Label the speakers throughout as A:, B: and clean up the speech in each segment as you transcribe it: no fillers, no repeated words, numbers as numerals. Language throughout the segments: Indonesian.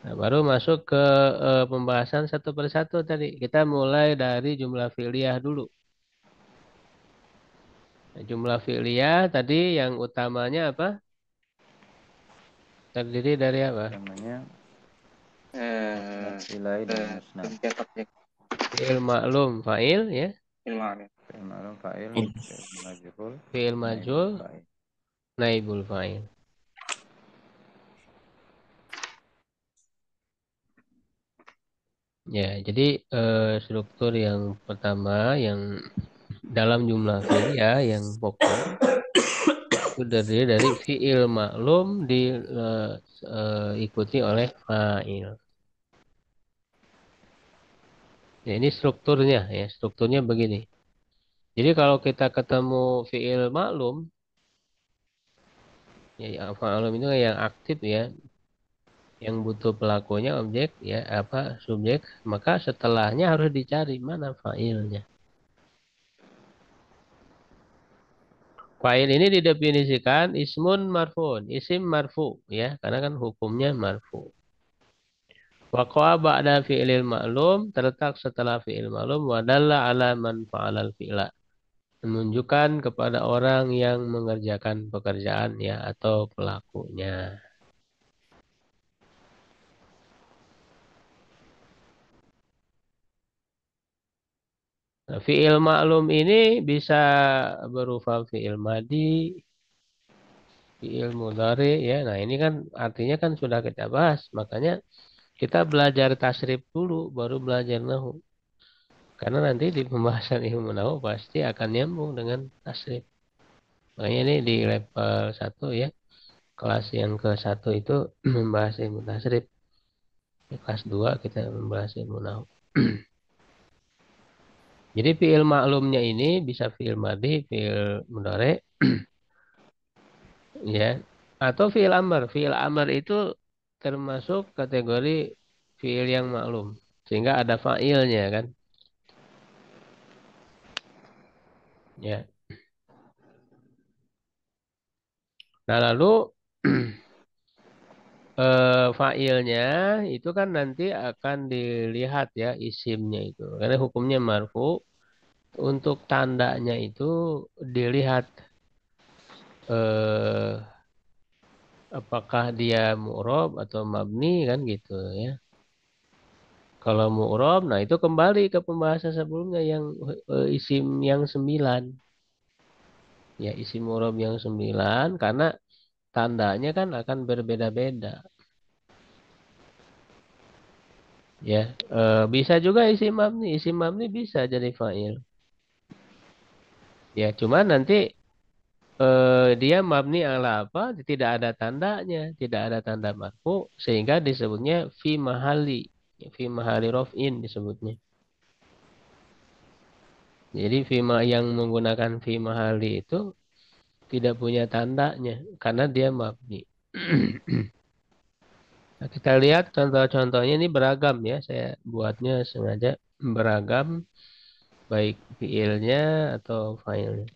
A: Nah, baru masuk ke pembahasan satu persatu tadi. Kita mulai dari jumlah fi'liyah dulu. Nah, jumlah fi'liyah tadi yang utamanya apa? Terdiri dari apa?
B: Namanya musnad
C: Eh,
B: ilai dan musnad.
C: Subjek objek
A: Fi'il maklum fa'il ya.
C: ilmu.
B: Fi'il ma'lum fa'il, fi'il majhul,
A: Fi'il
B: naibul
A: majhul,
B: fa'il.
A: naibul fa'il. Ya, jadi struktur yang pertama yang dalam jumlah fi'liyah yang pokok itu terdiri dari fi'il maklum diikuti oleh fa'il. Ya, ini strukturnya ya, strukturnya begini. Jadi kalau kita ketemu fi'il maklum, ya yang maklum itu yang aktif ya, yang butuh pelakunya objek ya, apa subjek, maka setelahnya harus dicari mana fa'ilnya. Fa'il ini didefinisikan ismun marfu'un, isim marfu ya, karena kan hukumnya marfu. Waqa'a ba'da fi'lil ma'lum terletak setelah fi'il ma'lum wa dalla ala man fa'alal fi'la. Menunjukkan kepada orang yang mengerjakan pekerjaan ya atau pelakunya. Nah, fi'il maklum ini bisa berupa fi'il madi, fi'il mudhari ya. Nah, ini kan artinya kan sudah kita bahas. Makanya kita belajar tasrif dulu baru belajar nahu. Karena nanti di pembahasan ilmu nahu pasti akan nyambung dengan tasrif. Makanya ini di level 1 ya. Kelas yang ke-1 itu membahas ilmu tasrif. Di kelas 2 kita membahas ilmu nahu. Jadi fi'il maklumnya ini bisa fi'il madi, fi'il mudhari, ya, atau fi'il amr. Fi'il amr itu termasuk kategori fi'il yang maklum, sehingga ada fa'ilnya kan. Ya. Nah lalu fa'ilnya itu kan nanti akan dilihat ya isimnya itu, karena hukumnya marfu. Untuk tandanya itu dilihat eh, apakah dia mu'rob atau mabni kan gitu ya. Kalau mu'rob, nah itu kembali ke pembahasan sebelumnya yang isim yang 9. Ya, isim mu'rob yang 9 karena tandanya kan akan berbeda-beda. Ya, bisa juga isim mabni. Isim mabni bisa jadi fa'il. Ya, cuma nanti dia mabni ala apa? Tidak ada tandanya, tidak ada tanda marfu sehingga disebutnya fi mahali. Ya, fi mahali rof'in disebutnya. Jadi fima yang menggunakan fi mahali itu tidak punya tandanya karena dia mabni. Nah, kita lihat contoh-contohnya ini beragam ya. Saya buatnya sengaja beragam baik fiilnya atau failnya.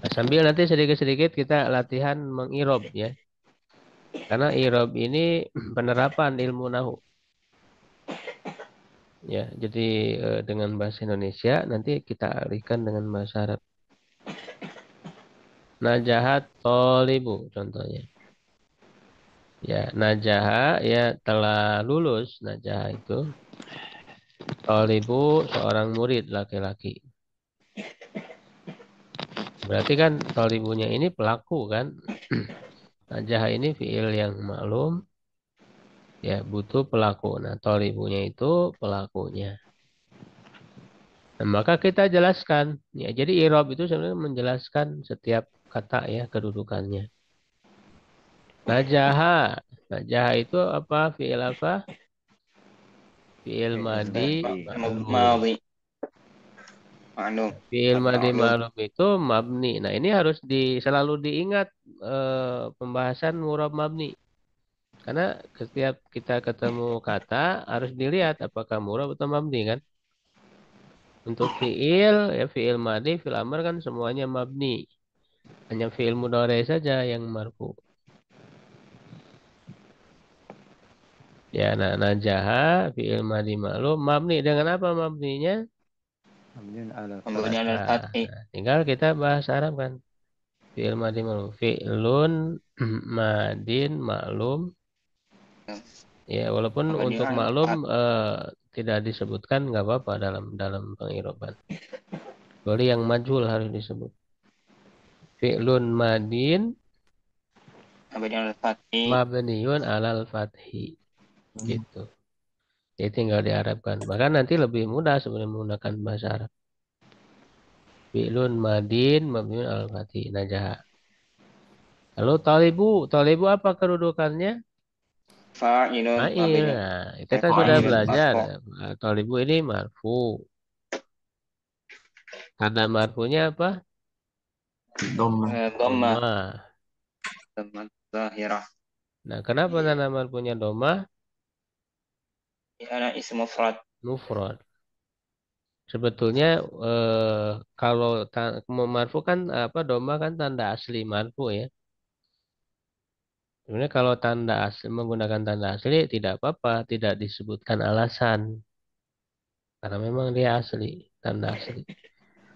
A: Nah, sambil nanti sedikit-sedikit kita latihan mengirob ya. Karena irob ini penerapan ilmu nahu. Ya, jadi dengan bahasa Indonesia nanti kita alihkan dengan bahasa Arab. Najahat tolibu contohnya. Ya, najaha ya telah lulus najaha itu. Tolibu seorang murid laki-laki. Berarti kan tolibunya ini pelaku kan. Najaha ini fiil yang maklum ya butuh pelaku. Nah, tolibunya itu pelakunya. Nah, maka kita jelaskan ya. Jadi irob itu sebenarnya menjelaskan setiap kata ya kedudukannya. Najaha. Najaha itu apa? Fiil apa? Fiil
B: Fi'il
A: madi
B: madi
A: ma'lum.
C: Mawi, maklum,
A: Fi'il madi
C: maklum.
A: ma'lum itu mabni. Nah, ini harus selalu diingat pembahasan murab mabni. Karena setiap kita ketemu kata harus dilihat apakah murab atau mabni kan. Untuk fi'il ya fi'il madi, fi'il amr kan semuanya mabni. Hanya fi'il mudhari saja yang marfu. Ya, najaha fi'il madi maklum mabni dengan apa mabninya?
B: Mabniun ala
C: Mabni ala
A: Fathah.
C: al-fathi.
A: Nah, tinggal kita bahas Arab kan. Fi'il madi maklum. Fi'lun madin maklum. Ya, walaupun
C: Mabni
A: untuk
C: ala
A: maklum
C: al-fathi.
A: tidak disebutkan nggak apa-apa dalam pengiroban. Kecuali yang majhul harus disebut. Fi'lun madin
C: Mabni ala al-fathi.
A: mabniun alal fathi. Gitu. Jadi tinggal diarabkan. Bahkan nanti lebih mudah sebenarnya menggunakan bahasa Arab. Fi'lun madin mabniun alal fathi. Najaha. Lalu talibu apa kedudukannya?
C: Fa'ilun
A: Fa'il.
C: mabni.
A: Nah, kita sudah
C: Fa'ilun
A: belajar.
C: marfu.
A: Talibu ini marfu. Tanda marfunya apa?
D: Dhamma.
C: Dhamma.
A: Doma.
C: Dhamma zahirah.
A: Nah, kenapa tanda marfunya doma?
C: Ana ismu mufrad.
A: Mufrad. Sebetulnya kalau marfu kan apa doma kan tanda asli marfu ya. Sebenarnya kalau tanda asli menggunakan tanda asli tidak apa-apa, tidak disebutkan alasan karena memang dia asli, tanda asli.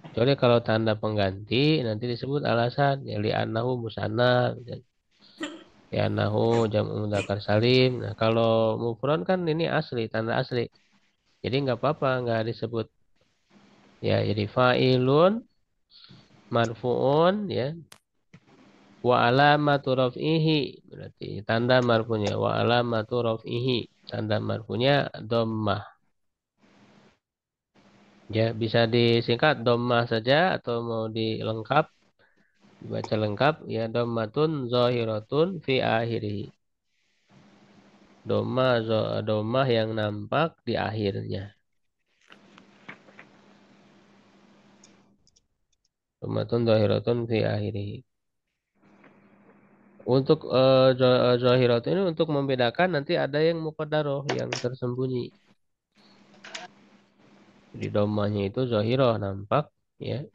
A: Kecuali kalau tanda pengganti nanti disebut alasan ya li'annahu musanna, li'annahu jam'u mudzakkar salim. Nah, kalau mufrad kan ini asli, tanda asli. Jadi nggak apa-apa, nggak disebut ya jadi fa'ilun marfu'un ya wa alamatu raf'ihi berarti tanda marfunya wa alamatu raf'ihi tanda marfunya dhammah ya bisa disingkat dhammah saja atau mau dilengkap dibaca lengkap ya dhammatun zahiratun fi akhirih dhammah yang nampak di akhirnya dhammatun zahiratun fi akhirih untuk zahirat ini untuk membedakan nanti ada yang muqaddarah yang tersembunyi. Di domanya itu zohiroh nampak ya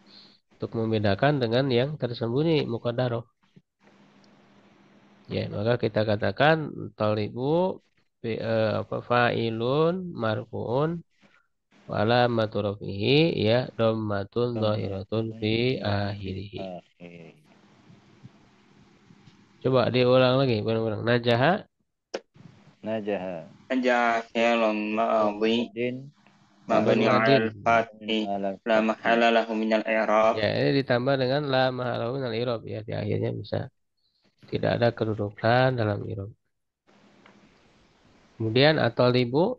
A: untuk membedakan dengan yang tersembunyi muqaddarah. Ya, maka kita katakan talibu apa fa'ilun marfu'un wa alamatu rafihi ya dhammatun zahiratun fi akhirih. Coba diulang lagi, ulang. Najaha
B: Najaha.
C: Najah fi'lun madhi.
B: Madin.
C: Mabni ala
A: madin.
C: al-fathi.
B: Ala
C: La mahala lahu minal i'rab.
A: Ya, ini ditambah dengan la mahalahu minal i'rab ya di akhirnya bisa tidak ada kedudukan dalam i'rab. Kemudian atalibu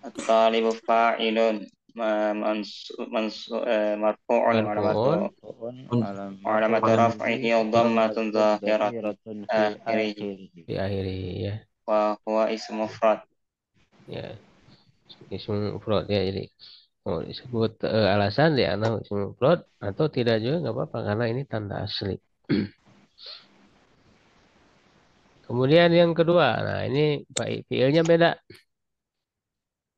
C: At-talibu fa'ilun marfu'un wa
A: marfu'un
C: alamatu raf'ihi dhammatun zahiratun
B: fi
C: akhirih.
B: akhirih.
A: di akhiri ya
C: Wa huwa ismu mufrad.
A: ya ismu mufrad ya jadi mau disebut alasan ya anak ismu mufrad atau tidak juga nggak apa-apa karena ini tanda asli. Kemudian yang kedua, nah ini fiilnya beda.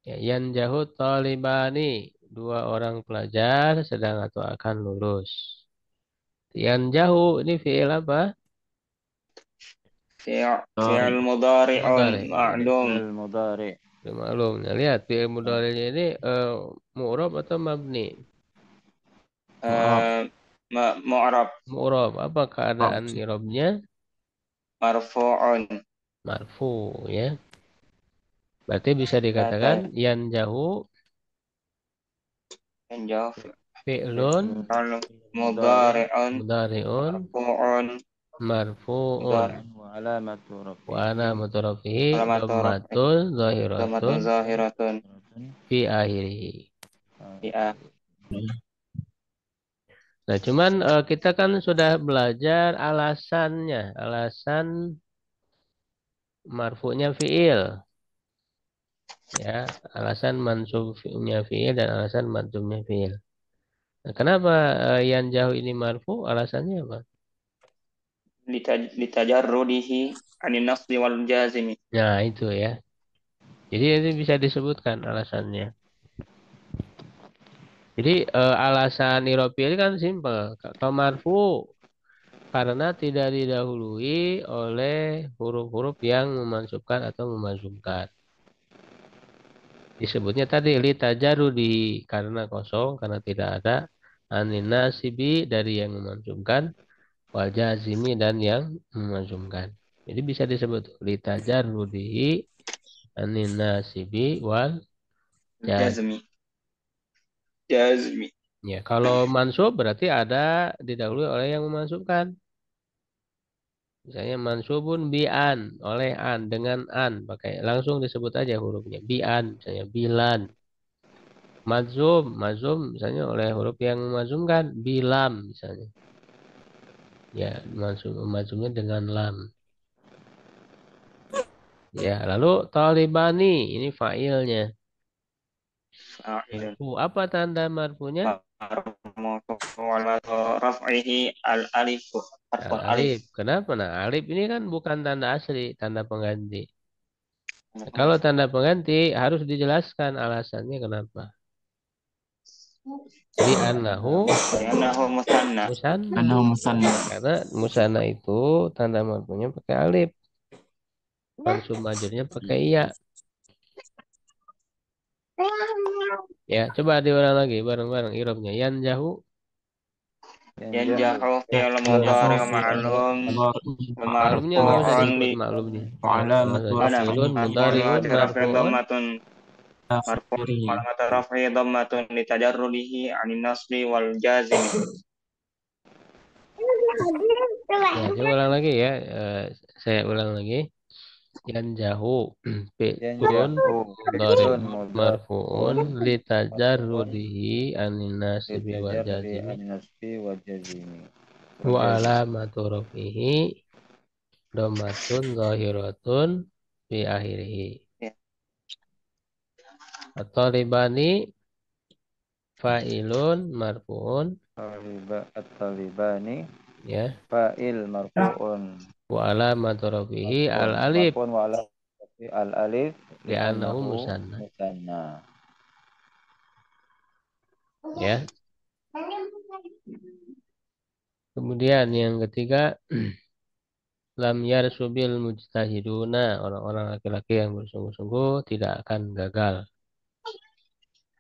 A: Ya, yan jahut talibani dua orang pelajar sedang atau akan lulus. Yan jahu ini fiil apa?
C: Fi'il mudhari'un
A: Mudhari.
C: ma'lum.
B: Al-mudhari.
A: Ya, maklum. Nah, lihat fiil mudhari'nya ini mu'rab atau mabni?
C: Mu'rab
A: Mu'rab. Apa keadaan i'rabnya?
C: marfu'un.
A: Marfu ya. Berarti bisa dikatakan
C: Kata
A: yan jahu
C: yang jawab
A: fi'lun
C: kalau mudhari'un
A: mudhari'un
C: marfu'un
A: marfu'un
C: mudhari'
B: Wa alamatu
A: wa
B: rafihi.
A: ana mutarafihi
C: alamatu raf'i
A: dhammatun
C: dhammatun
A: zahiratun
C: zahiratun
A: fi akhirih.
C: fi
A: Nah, cuman kita kan sudah belajar alasannya, alasan marfu'nya fi'il. Ya, alasan mansubnya fi'il dan alasan mansubnya fi'il. Nah, kenapa yang jauh ini marfu? Alasannya apa?
C: litajarrudihi anin nasbi wal jazimi.
A: Nah, itu ya. Jadi ini bisa disebutkan alasannya. Jadi alasan Iropi ini kan simpel. Kalau marfu karena tidak didahului oleh huruf-huruf yang memansubkan atau memazumkan. Disebutnya tadi li tajarudi karena kosong, karena tidak ada, anin nasibi dari yang memansubkan, wal jazimi dan yang memazumkan. Jadi bisa disebut li tajarudi anin nasibi wal jazmi.
C: Jazmi. Jazmi.
A: Ya, kalau mansub berarti ada didahului oleh yang memansubkan. Misalnya mansubun bi'an oleh an dengan an pakai langsung disebut aja hurufnya bi'an misalnya bilan. Mazum misalnya oleh huruf yang memazumkan bilam misalnya. Ya, mazumnya dengan lam. Ya, lalu talibani ini fa'ilnya.
C: Fa'ilun.
A: Marfu apa tanda marfunya?
C: Raf'ihi al-alifu.
A: Al
C: Harful alif.
A: alif. Kenapa? Nah, alif ini kan bukan tanda asli, tanda pengganti. Nah, kalau tanda pengganti harus dijelaskan alasannya kenapa. Li'annahu
C: Li'annahu musanna.
A: musanna.
D: Anahu musanna.
A: Karena musanna itu tanda marfunya pakai alif. Mansub majurnya pakai iya. Ya, coba diulang lagi bareng-bareng irobnya. Yanjahu
C: Yanjahu fi'il mudhari ma'lum
A: maklumnya nggak usah
C: marfu'un
A: disebut
C: li
A: maklumnya.
D: Wa alamatu
A: Fi'lun mudhari'un
C: rafi
A: marfu'un
C: dhammatun marfu'un
D: akhirih.
C: alamatu rafi dhammatun li tajarrudihi 'anil nasbi wal jazim.
A: Ya, coba ulang lagi ya. Saya ulang lagi. Yanjahu fi'lun mudhari'un marfu'un li tajarrudihi anin nasibi wal jazimi. Wa alamatu rafihi dhammatun zahiratun fi akhirih.
C: Ya.
A: At-talibani fa'ilun marfu'un
B: At-talibani
A: ya.
B: fa'il marfu'un
A: Wa alamatu rafihi al alif
B: marfu'un wa ala al alif
A: li'annahu
B: li'annahu
A: musanna.
B: musanna.
A: Ya. Kemudian yang ketiga lam yarsubil mujtahiduna, orang-orang laki-laki yang bersungguh-sungguh tidak akan gagal.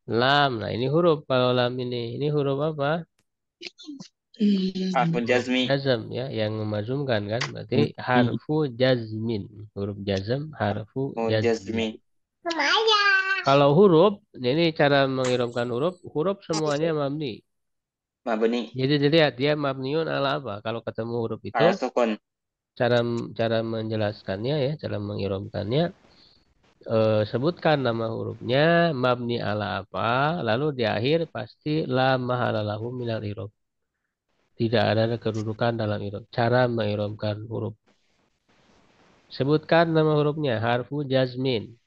A: Lam, nah ini huruf kalau lam ini huruf apa?
C: Harfu jazmi.
A: Jazm ya, yang memazumkan kan? Berarti harfu jazmin. Huruf jazm, harfu jazmin.
C: Jazmi.
A: Kalau huruf, ini cara mengiromkan huruf semuanya mabni.
C: Mabni.
A: Jadi dilihat dia mabniun ala apa? Kalau ketemu huruf itu,
C: Ala sukun.
A: cara menjelaskannya ya, cara mengiromkannya, sebutkan nama hurufnya, mabni ala apa, lalu di akhir pasti la mahala lahu minal irob. Tidak ada kedudukan dalam irob. Cara mengiromkan huruf. Sebutkan nama hurufnya, harfu jazmin.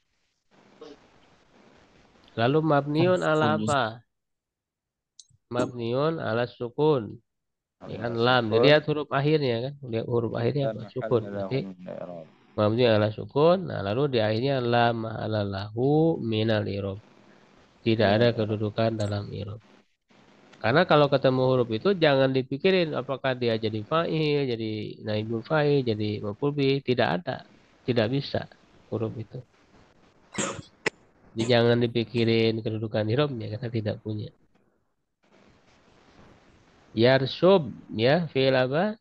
A: Lalu mabniun ala apa? Mabniun ala sukun. Ya kan lam. Dilihat huruf akhirnya kan. Lihat huruf akhirnya apa? Sukun. Berarti mabni ala sukun. Nah, lalu di akhirnya lam ala lahu minal irob. Tidak ada kedudukan dalam irob. Karena kalau ketemu huruf itu jangan dipikirin apakah dia jadi fa'il, jadi naibul fa'il, jadi maf'ul bih. Tidak ada. Tidak bisa huruf itu. Jadi jangan dipikirin kedudukan irobnya karena tidak punya. Yarsub ya fi'il apa?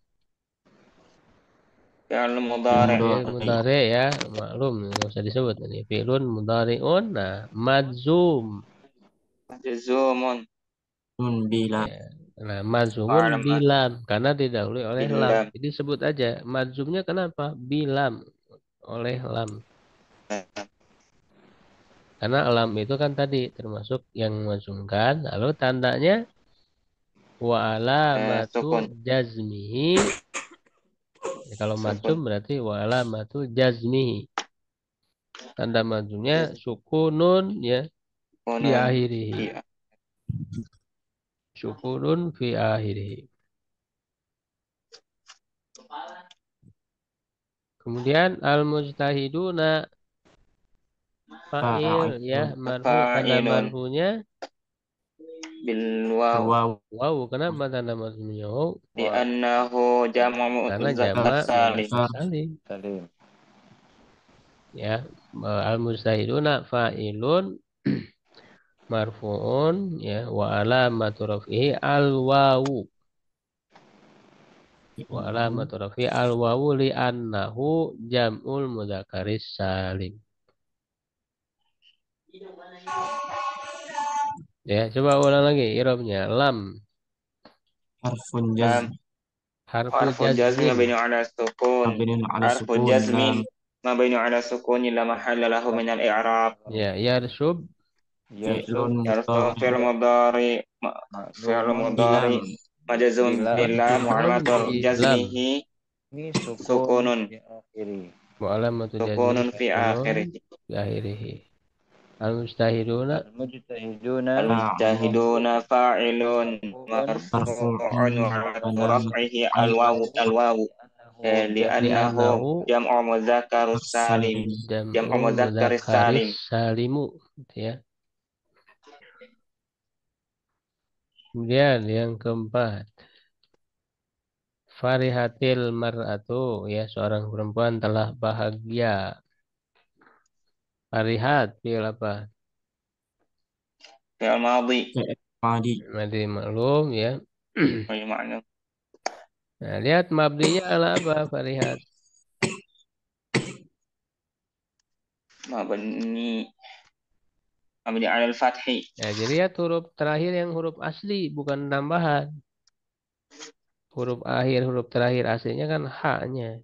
C: Fi'il mudhari.
A: Fi'il mudhari ya, maklum enggak usah disebut ini. Fi'lun mudhari'un nah madzum.
C: Jazumun.
D: Nun bila.
A: Ya. Nah, madzumun bilam karena didahului oleh lam.
C: Bilam.
A: Jadi sebut aja madzumnya kenapa? Bilam oleh lam. Karena lam itu kan tadi termasuk yang menzumkan. Lalu tandanya wa alamatu
C: Sukun.
A: jazmihi. Ya, kalau madzum berarti wa alamatu jazmihi. Tanda madzumnya sukunun ya fi akhirih.
C: Iya.
A: Sukunun fi akhirih. Kemudian al-mujtahiduna fa'il ya marfu tanda
C: Fa'ilun.
A: marfunya
C: bil waw
D: Waw.
A: Wow, kenapa tanda maksudnya wow?
C: di annahu jam'u
A: Karena
C: muzakkar
A: jamak
C: salim.
A: muzakkar salim.
B: Salim.
A: Ya, al mustahiduna fa'ilun marfu'un ya wa alamatu raf'ihi al wawu wa alamatu raf'ihi al wawu li annahu jam'ul mudzakkaris salim. Ya, coba ulang lagi i'rabnya. Lam
D: Harfun
C: Lam
D: jazm.
A: harfu
C: harfu jazmi
A: jazmin.
C: mabniun ala sukun.
D: Mabniun ala
C: Harfu
D: sukun.
C: jazmin
D: Lam.
C: mabniun ala sukun la mahalla lahu min al-i'rab.
A: Ya, yarsub
B: Yarsub
D: Fi'lun
C: Yarfu
D: mudhari.
C: fi'l
B: ma'lumun
C: mudhari
D: Bilam.
C: majzum
B: bilam
C: bilam wa
A: majzum
C: alamatul
A: bilam
C: jazmihi
B: ini sukun
C: sukunun
B: di akhiri.
A: wa alamatu jazmi
C: sukunun fi
A: sukunun
C: akhirih.
A: fi akhirih. Al mustahiduna
B: Al-mujtahiduna
D: Fa'ilun
C: Al-mujtahiduna fa'ilun
B: marfu'un
C: marfu'un wa
D: marfu'un.
C: alamatu
D: Alam.
C: raf'ihi
B: al-wawu
C: al-wawu
B: li'annahu jam'u
C: li'annahu
A: li'annahu
C: jam'u mudzakkar salim.
D: Salim.
C: Jam'u
A: jam'u
C: mudzakkar
A: mudzakkaris
C: salim.
A: salimu gitu ya. Kemudian yang keempat, farihatil mar'atu ya seorang perempuan telah bahagia. Farihat fi'il apa?
C: Fi'il madhi.
D: Fi'il madi.
A: Madi maklum ya.
C: Ay ma'na
A: Nah, lihat mabninya ala apa farihat?
C: mabni mabni 'ala al-fathi.
A: Ya, jadi lihat huruf terakhir yang huruf asli bukan tambahan. Huruf akhir, huruf terakhir aslinya kan haknya.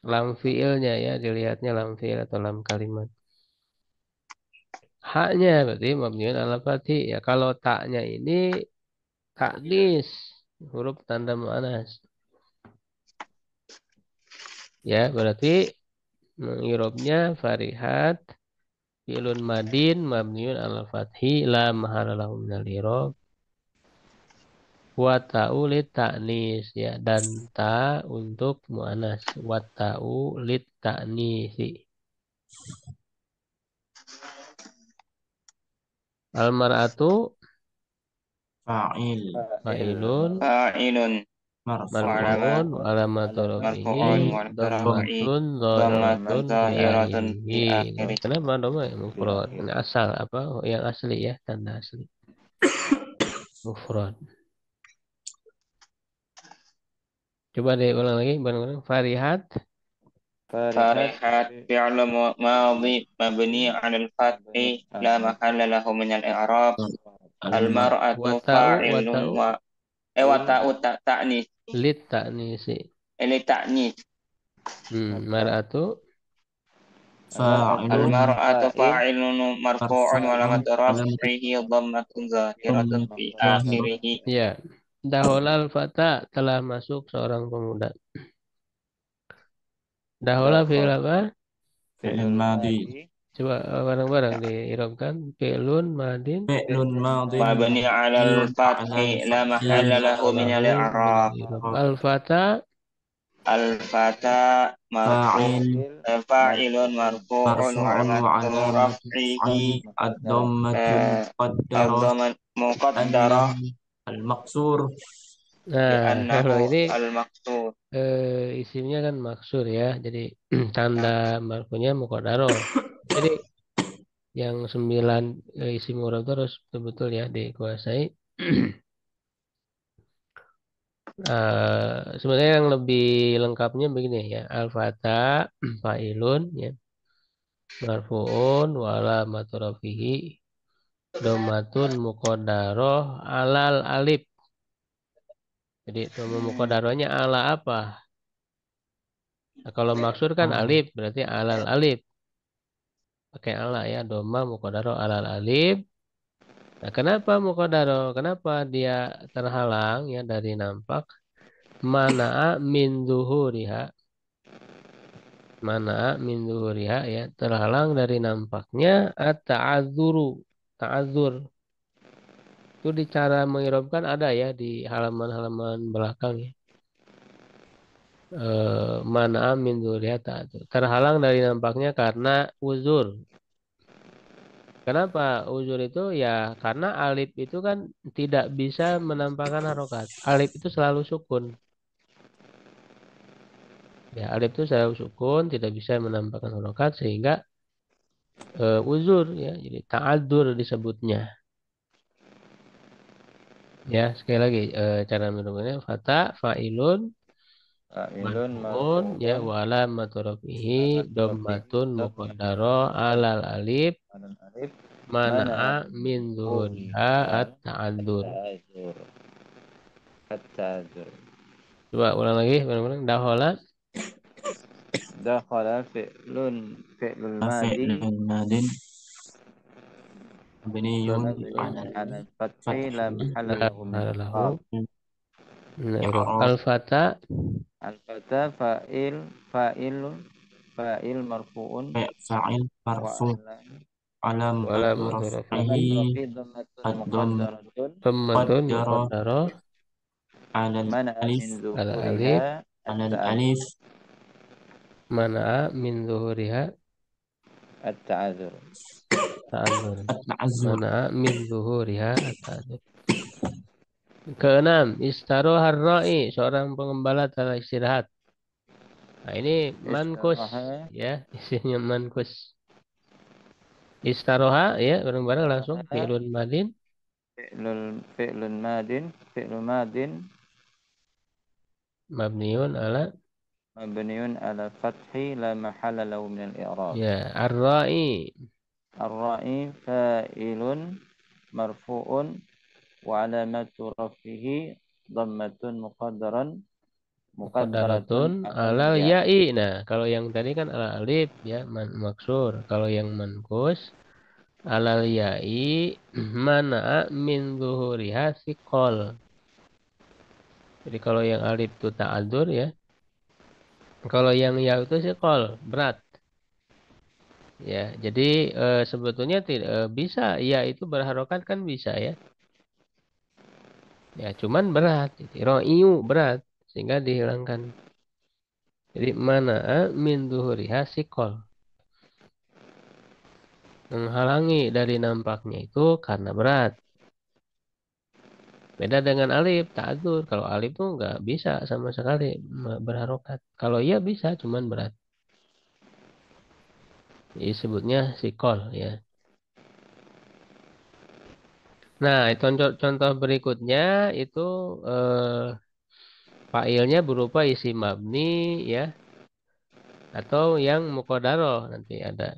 A: Lam fi'ilnya ya, dilihatnya lam fi'il atau lam kalimat. Haknya berarti mabniun ala fathi. Ya, kalau taknya ini taknis, huruf tanda mu'annas. Ya, berarti mengirobnya farihat fi'lun madin mabniun ala fathi la mahala lahu minal i'rab wa ta'u lit ta'nis ya dan ta untuk mu'annas wa ta'u lit ta'nisi. Al mar'atu
D: Fa'il.
A: fa'ilun
C: Fa'ilun wa
D: Marfu'un.
C: alamat
A: marfu'un wa alamatu rafihi
C: marfu'un wa raf'i
A: dhammatun
C: dhammatun
A: dhahiratun fi
C: zahiratun fi
A: akhirih.
C: akhirih.
A: Kenapa dhamma ya mufrad? Ini asal apa yang asli ya tanda asli mufrad. Coba deh ulang lagi bareng-bareng. Farihat
B: farihat
C: Farihat fi'l madhi mabni 'ala al-fathi la mahalla lahu min al-i'rab.
D: Al-mar.
C: Al-mar'atu
A: wata'u
C: fa'ilun wa ta'u ta'nis
A: lit ta'nisi.
C: ini ta'nis.
A: Mar'atu
B: al-mar'atu
D: Fa'ilun.
C: Al-mar'atu
B: fa'il
C: fa'ilun marfu'un wa
D: Marfu'un.
C: alamat
D: Alam.
C: raf'ihi dhammatun zahiratun fi akhirih.
A: ya daholal fata telah masuk seorang pemuda. Dahola fi'il
B: dakhal
A: apa?
D: Fi'il
B: fi'il
D: madi.
B: madi
A: Coba bareng-bareng diirobkan fi'lun madin
D: Fi'lun madin
C: Mabni 'ala
D: mabniun 'ala
C: al-fathi la
D: al-fathi.
C: mahalla lahu min
A: lahu min
C: al-i'rab.
A: al-i'rab. Al-fata
C: Al-fata
D: Fa'il.
C: fa'ilun marfu'un wa
D: Marfu'un wa
C: alamat
D: alamat
C: raf'ihi
D: raf'ihi ad-dhammatul muqaddarah
C: ad-dhamma muqaddarah
D: an al-maqsur.
A: nah kalau
C: li'annahu
A: ini
C: al-maqsur.
A: isimnya kan maksur ya jadi tanda marfu'nya muqaddarah jadi yang 9 isim murad itu harus betul-betul ya dikuasai. Sebenarnya yang lebih lengkapnya begini ya. Al-fata fa'ilun ya. Marfu'un wa alamatu rafihi dhammatun muqaddarah alal alif. Jadi nama muqaddarahnya ala apa? Nah, kalau maksud kan alif berarti alal alif. Pakai ala ya. Dhamma muqaddarah alal alif. Nah, kenapa muqaddarah? Kenapa dia terhalang ya dari nampak? Mana'a min zuhuriha. Mana'a min zuhuriha ya. Terhalang dari nampaknya at-ta'adzuru. Ta'adzur. Itu di cara mengirobkan ada ya di halaman-halaman belakang ya. Mana'a min zuhuriha ta'adzur. Terhalang dari nampaknya karena uzur. Kenapa uzur itu ya karena alif itu kan tidak bisa menampakkan harokat. Alif itu selalu sukun. Ya, alif itu selalu sukun, tidak bisa menampakkan harokat sehingga uzur ya. Jadi ta'adzur disebutnya. Ya, sekali lagi cara menulisnya fata fa'ilun
B: Fa'ilun
A: marfu'un ya
B: marfu'un
A: wa alamatu rafihi
B: alamatu rafihi
A: dhammatun
B: dhammatun
A: muqaddara alal
B: muqaddarah
A: alif
B: alal alif
A: mana'a
B: mana'a
A: min
B: min
A: zuhuriha
B: zuhuriha
A: at-ta'adzur.
B: at-ta'adzur at-ta'adzur.
A: Coba ulang lagi, bareng-bareng. Dahola
B: Dakhala fi'lul madi
D: فعل ماد مبني
A: mabniun
D: على
B: 'ala al-fathi
D: الفتح
B: la mahalla
A: la
B: lahu min
A: lahu
B: al-i'rab.
A: min i'rab.
D: إعراب
A: Al-fata
B: Al-fata fa'il marfu'un
D: فاعل
B: wa
D: مرفوع علامة
A: wala
D: رفعه
B: alamat
A: madhurafihi
B: rafi dhammatun
D: الضم
B: muqaddaratun
A: dhammatun
D: قدر
A: muqaddarah
D: على
B: mana'a
D: الألف
B: min
A: ala alif
B: zuhuriha
D: على
B: at-ta'adzur.
D: الألف
A: mana'a min zuhuriha
B: At-ta'adzur.
A: ta'adzur.
D: التعذر
A: Mana'a min zuhuriha ta'adzur. Keenam, istaro harra'i, seorang pengembala telah istirahat. Nah, ini mankus
B: Istiraha
A: ya, isinya mankus. Istaroha ya, bareng-bareng langsung
B: istiraha
A: fi'lun madin
B: fi'lun madin
A: mabniun ala
B: mabniun ala fathi la mahalla lahu min al-i'rab.
A: ya arra'i
B: Ar-ra'i fa'ilun marfu'un wa alamatu rafihi dhammatun muqaddaratun
A: muqaddaratun
B: alal
A: ala
B: ya.
A: ya'i. Nah, kalau yang tadi kan ala alif ya maksur. Kalau yang mankus ala ya'i mana min zuhuriha siqol. Jadi kalau yang alif itu ta'adzur ya. Kalau yang ya itu siqol, berat. Ya, jadi sebetulnya tidak bisa ya itu berharokat kan bisa ya. Ya, cuman berat. Ro'iyu berat sehingga dihilangkan. Jadi mana min zuhuriha siqol. Menghalangi dari nampaknya itu karena berat. Beda dengan alif, ta'adzur. Kalau alif tuh nggak bisa sama sekali berharokat. Kalau iya bisa, cuman berat. Disebutnya sikol ya. Nah, contoh berikutnya itu fa'ilnya berupa isi mabni ya atau yang muqaddarah nanti ada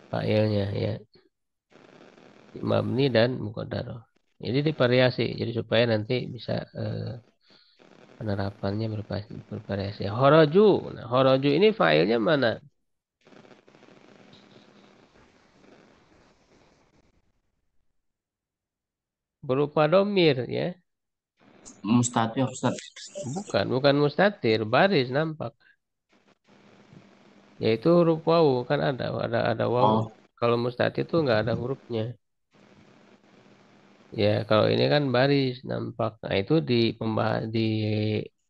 A: fa'ilnya ya. Mabni dan muqaddarah. Jadi divariasi. Jadi supaya nanti bisa penerapannya bervariasi. Horoju. Nah, horoju ini failnya mana? Berupa domir ya.
D: مستعد Ustaz.
A: Bukan mustatir, baris nampak. Yaitu huruf wawu kan ada wawu.
D: Oh,
A: Kalau mustatir itu nggak ada hurufnya. Ya, kalau ini kan baris nampak. Nah, itu di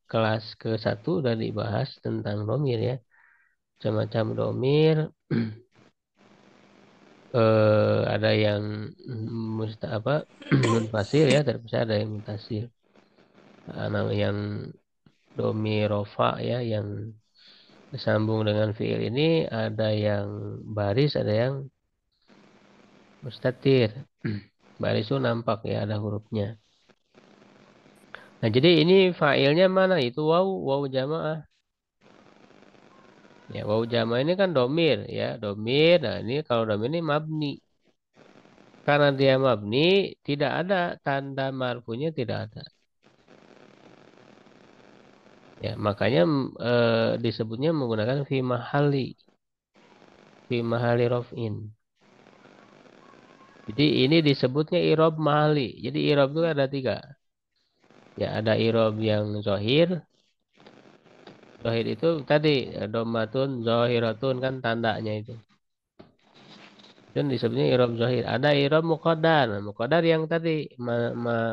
A: kelas ke-1 udah dibahas tentang domir ya. Macam-macam domir. Ada yang apa munfasil ya, terpisah ada yang mutasil. Nah, yang domirofa ya, yang bersambung dengan fiil ini ada yang baris, ada yang mustatir. Baris itu nampak ya, ada hurufnya. Nah, jadi ini failnya mana? Itu wawu jamaah. Ya, wawu jamaah ini kan domir ya, domir. Nah, ini kalau domir ini mabni. Karena dia mabni, tidak ada tanda marfunya, tidak ada. Ya, makanya disebutnya menggunakan fi mahali rof'in. Jadi ini disebutnya irob mahali. Jadi irob itu ada 3. Ya, ada irob yang zohir. Zohir itu tadi domatun, zohiratun kan tandanya itu. Itu disebutnya irob zohir. Ada irob muqaddar. Nah, muqaddar yang tadi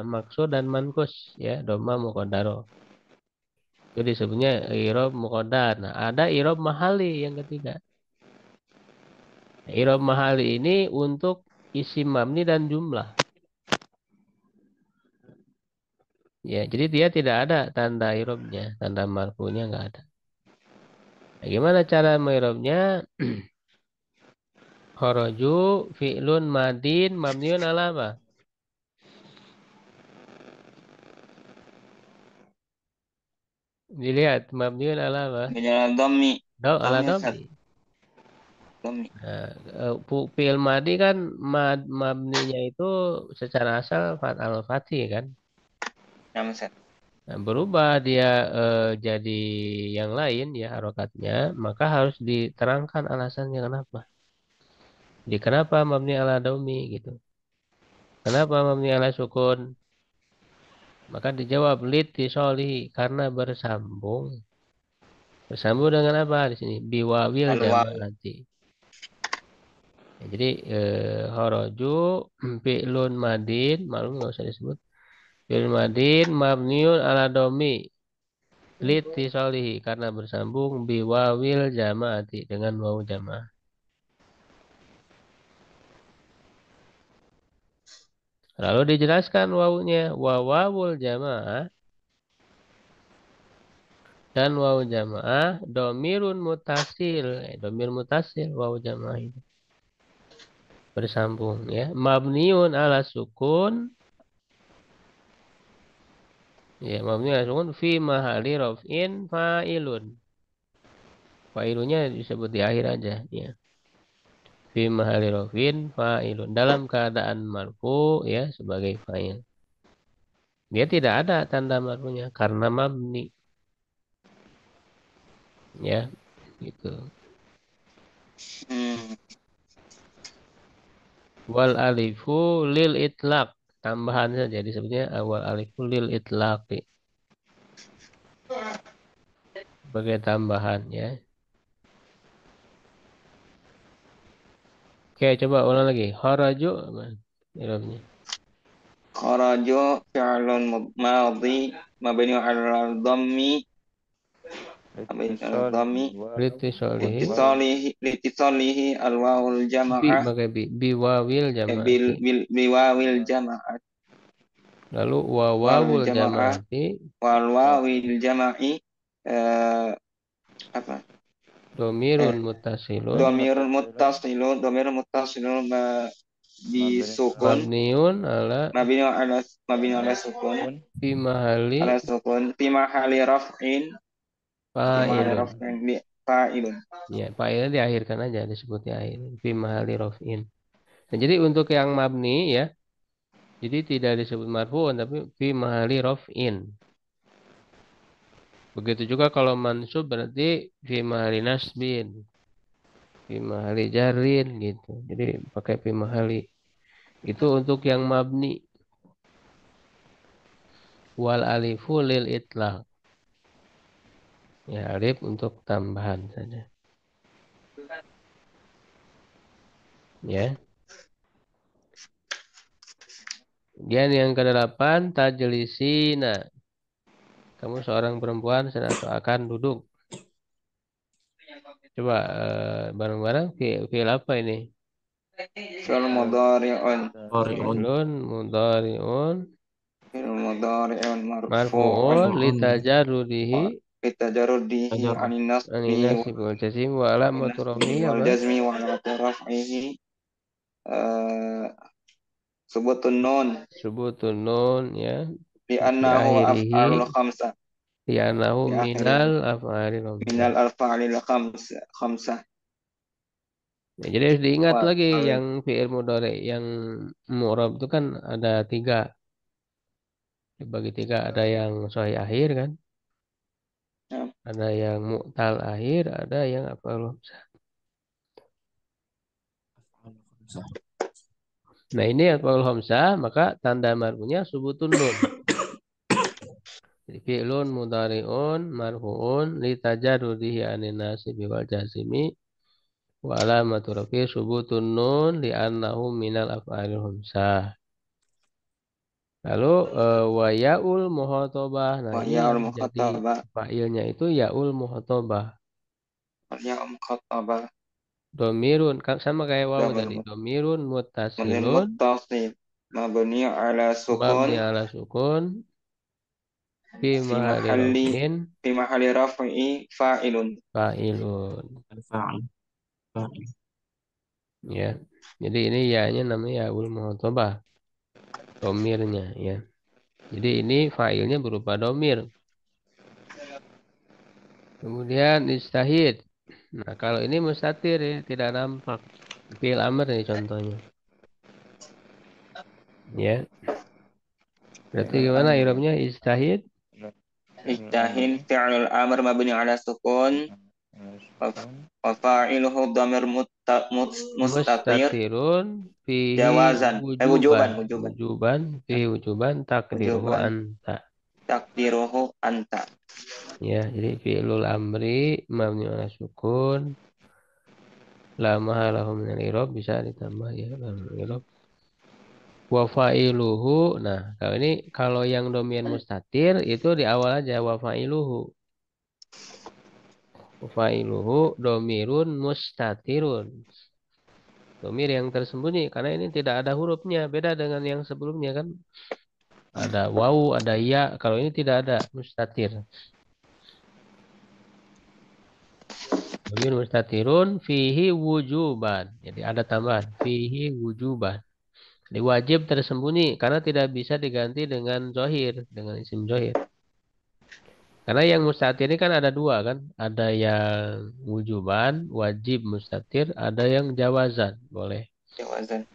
A: maksud dan mankus ya, doma muqaddaro. Itu disebutnya irob muqaddar. Nah, ada irob mahali yang ketiga. I'rab mahali ini untuk isim mabni dan jumlah. Ya, jadi dia tidak ada tanda i'rabnya, tanda marfu'nya nggak ada. Nah, gimana cara meng'irabnya? Kharaju fi'lun madin mabniun ala apa? Dilihat mabniun ala apa?
C: Dengan dhammi.
A: Ala
C: Dhammi Ustaz.
A: dhammi.
C: Dhammi.
A: Nah, fi'il madi kan mabninya itu secara asal al fathi kan.
C: Nah, Ustaz.
A: Nah, berubah dia jadi yang lain ya harokatnya, maka harus diterangkan alasannya kenapa. Jadi kenapa mabni ala daumi gitu. Kenapa mabni ala sukun? Maka dijawab litisolihi karena bersambung. Bersambung dengan apa di sini? Biwawil
C: Al-waw.
A: jama'ati. Ya, jadi horoju fi'lun madin, malum nggak usah disebut. Fi'lun madin mabniun ala domi litisolihi karena bersambung biwawil jama'ati dengan waw jama'ah. Lalu dijelaskan wawunya wawawul jama'ah dan waw jama'ah domirun mutasil. Domir mutasil waw jama'ah itu bersambung ya. Mabniun ala sukun. Ya, mabni ala sukun fi mahali raf'in fa'ilun. Fa'ilunnya disebut di akhir aja ya. Fi mahali raf'in fa'ilun. Dalam keadaan marfu ya sebagai fa'il. Dia tidak ada tanda marfunya karena mabni. Ya, gitu.
C: Hmm.
A: Wal alifu lil itlaq. Tambahan saja disebutnya awal alifu lil itlaq. Sebagai tambahan ya. Oke, coba ulang lagi. Kharaju apa? I'rabnya.
C: Kharaju fi'lun madhi mabni ala dhammi. Mabni ala dhammi.
A: Litisolihi.
C: Litisalihi al-wawul
A: Bi
C: jama'ah.
A: pakai bi. Biwawil jama'ati.
C: Biwawil jama'ah.
A: Lalu
C: Wal
A: wawawul
C: jama'ah.
A: jama'ati.
C: Wal wawil jama'i. Apa?
A: Domirun mutasilun.
C: Domirun muttasilun bisukun.
A: Mabniun ala.
C: Mabni ala sukun.
A: Fi mahali.
C: Ala sukun. Fi mahali raf'in.
A: Fa'ilun.
C: Fa'ilun.
A: Ya, fa'ilnya diakhirkan aja disebut di akhir. Fi mahali raf'in. Nah, jadi untuk yang mabni ya. Jadi tidak disebut marfu'un tapi fi mahali raf'in. Begitu juga kalau mansub berarti fi mahali nasbin. Fi mahali jarin gitu. Jadi pakai fi mahali. Itu untuk yang mabni. Wal alifu lil itlaq. Ya, alif untuk tambahan saja. Ya. Kemudian yang ke-8 tajlisina. Kamu seorang perempuan sedang atau akan duduk. Coba bareng-bareng fi'il apa ini?
C: Fi'il mudhari'un.
A: Fi'lun mudhari'un
C: Mudhari'un marfu'un.
A: marfu'un litajarrudihi
C: Litajarrudihi anin nasbi
A: aninasib wal jazim wa alamatu rafihi
C: wal
A: apa?
C: jazmi wa alamati raf'ihi subutun nun
A: Subutun nun ya.
C: li
A: Fi
C: annahu
A: akhirihi
C: af'alul khamsa
A: li'annahu
C: di
A: minal
C: akhirih
A: af'ali khamsah.
C: minal af'alil khamsah
A: Ya, jadi harus diingat
C: wa
A: lagi yang fi'il mudhari yang mu'rab itu kan ada 3. Dibagi 3 ada yang sahih akhir kan? Ada yang mu'tal akhir, ada yang af'al khamsah. Nah, ini af'al khamsah maka tanda marfu'nya subutun nun. Jadi fi'lun mudhari'un marfu'un litajarrudihi anin nasibi wal jazimi wa alamatu rafi subutun nun li'annahu minal af'alil khamsah. Lalu wa ya'ul muhatabah. Nah,
C: wa
A: ini
C: ya'ul
A: yang menjadi
C: mukhatabah
A: fa'ilnya itu ya'ul muhatabah.
C: wa ya'ul mukhatabah
A: Domirun sama kayak wawu tadi.
C: Domir
A: Domirun
C: Kemudian
A: muttasilun
C: muttasil mabni ala sukun
A: mabni ala sukun fi
C: fi
A: mahali
C: mahalli
A: rafin
C: fi mahalli raf'i fa'ilun.
A: fa'ilun.
D: Al-fa'il. Fa'il.
A: Ya. Jadi ini ya-nya namanya yaul muhotobah. Domirnya ya. Jadi ini fa'ilnya berupa domir. Kemudian istahid. Nah, kalau ini mustatir ya, tidak nampak. Fi'il amr ini contohnya. Ya. Berarti
B: Fi'lul
A: gimana
B: amr.
A: irobnya istahid?
B: Fi'lul amr.
C: Ijtahid fi'lul amr mabni ala sukun
B: Ala
C: wa
B: sukun.
C: wa fa'iluhu dhamir mustatir
A: Mustatirun fihi
C: jawazan
A: wujuban. Wujuban fihi wujuban takdiruhu
C: wujuban
A: anta.
C: takdiruhu anta.
A: Ya, jadi fi'lul amri mabni ala sukun la mahalahu minal irob bisa ditambah ya dalam irob. Wa fa'iluhu. Nah, kalau yang domain mustatir itu di awal aja wa fa'iluhu. Wa fa'iluhu domirun mustatirun. Domir yang tersembunyi karena ini tidak ada hurufnya, beda dengan yang sebelumnya kan ada wawu, ada ya. Kalau ini tidak ada mustatir. Domir mustatirun fihi wujuban. Jadi ada tambahan fihi wujuban. Jadi wajib tersembunyi karena tidak bisa diganti dengan zohir, dengan isim zohir. Karena yang mustatir ini kan ada dua kan, ada yang wujuban, wajib mustatir, ada yang jawazan, boleh.
C: Jawazan.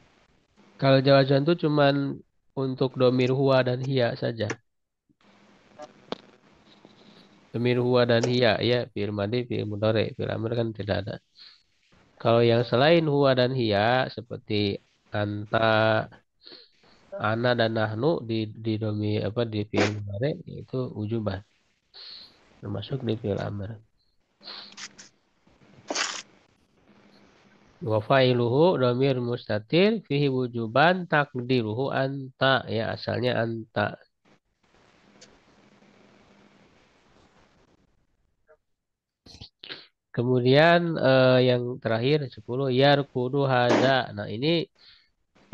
A: Kalau jawazan itu cuman untuk domir huwa dan hiya saja. Domir huwa dan hiya, ya, fi'il madhi, fi'il mudhari, fi'il amr kan tidak ada. Kalau yang selain huwa dan hiya seperti anta, ana dan nahnu di domir apa di fi'il mudhari itu wujuban. Termasuk di fi'il amr. Wa fa'iluhu dhamir mustatir fihi wujuban takdiruhu anta, ya asalnya anta. Kemudian yang terakhir 10 yarkudu hadza. Nah, ini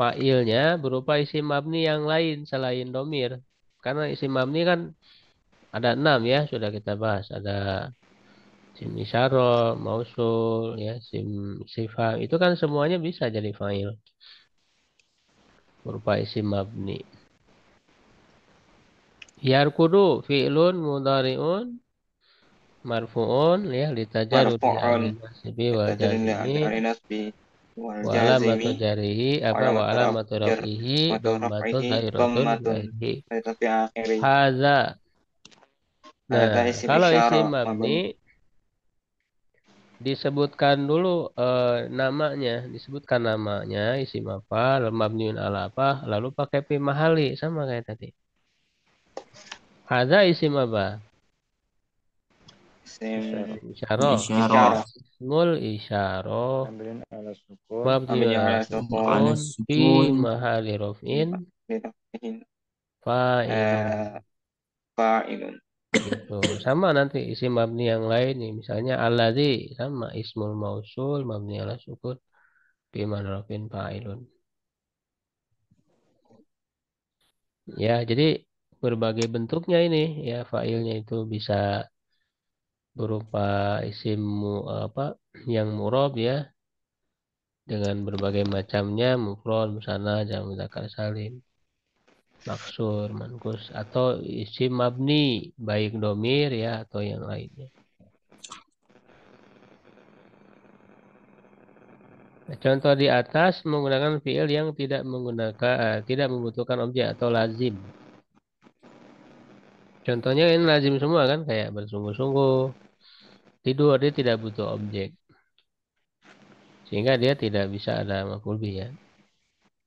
A: fa'ilnya berupa isim mabni yang lain selain domir. Karena isim mabni kan ada 6 ya, sudah kita bahas. Ada isim isyarah, mausul, ya, isim sifat. Itu kan semuanya bisa jadi fa'il. Berupa isim mabni. Yarkudu fi'lun mudhari'un marfu'un ya litajarudi
C: Marfu'un
A: anil nasibi wal
C: tajadillah
A: jazimi
C: ala nasbi wal
A: wa alamatu
C: jazimi
A: jarihi
C: wa
A: apa wa
C: alamat
A: alamatu
C: jar
A: raf'ihi
C: wa
A: dhammatun
C: raf'ihi
A: zahiratun
C: dhammatun
A: fi
C: fi akhiri.
A: hadza. Nah,
C: Hadza isim
A: kalau isim
C: isyarah
A: mabni
C: mabni
A: disebutkan dulu namanya, disebutkan namanya isim apa, mabniun ala apa, lalu pakai fi mahali sama kayak tadi. Hadza isim apa?
C: isim
A: Isyarah.
D: Isyarah.
C: isyarah
A: Ismul isyarah
B: Mabniun ala sukun.
A: mabniun
C: mabni
A: ala
C: ala
A: sukun
C: sukun
D: Ala
A: fi
D: sukun.
A: mahali raf'in
C: fi raf'ihi
A: fa'ilun
C: eh, fa'ilun.
A: gitu. Sama nanti isim mabni yang lain nih, misalnya alladzi sama ismul mausul mabni ala sukun fi mahali raf'in fa'ilun. Ya, jadi berbagai bentuknya ini ya fa'ilnya itu bisa berupa isim apa yang murob ya dengan berbagai macamnya mufrad, musanna, jamak muzakkar salim, maksur, mankus atau isim mabni baik domir ya atau yang lainnya. Nah, contoh di atas menggunakan fiil yang tidak membutuhkan objek atau lazim. Contohnya ini lazim semua kan kayak bersungguh-sungguh, tidur dia tidak butuh objek. Sehingga dia tidak bisa ada maf'ul bih ya.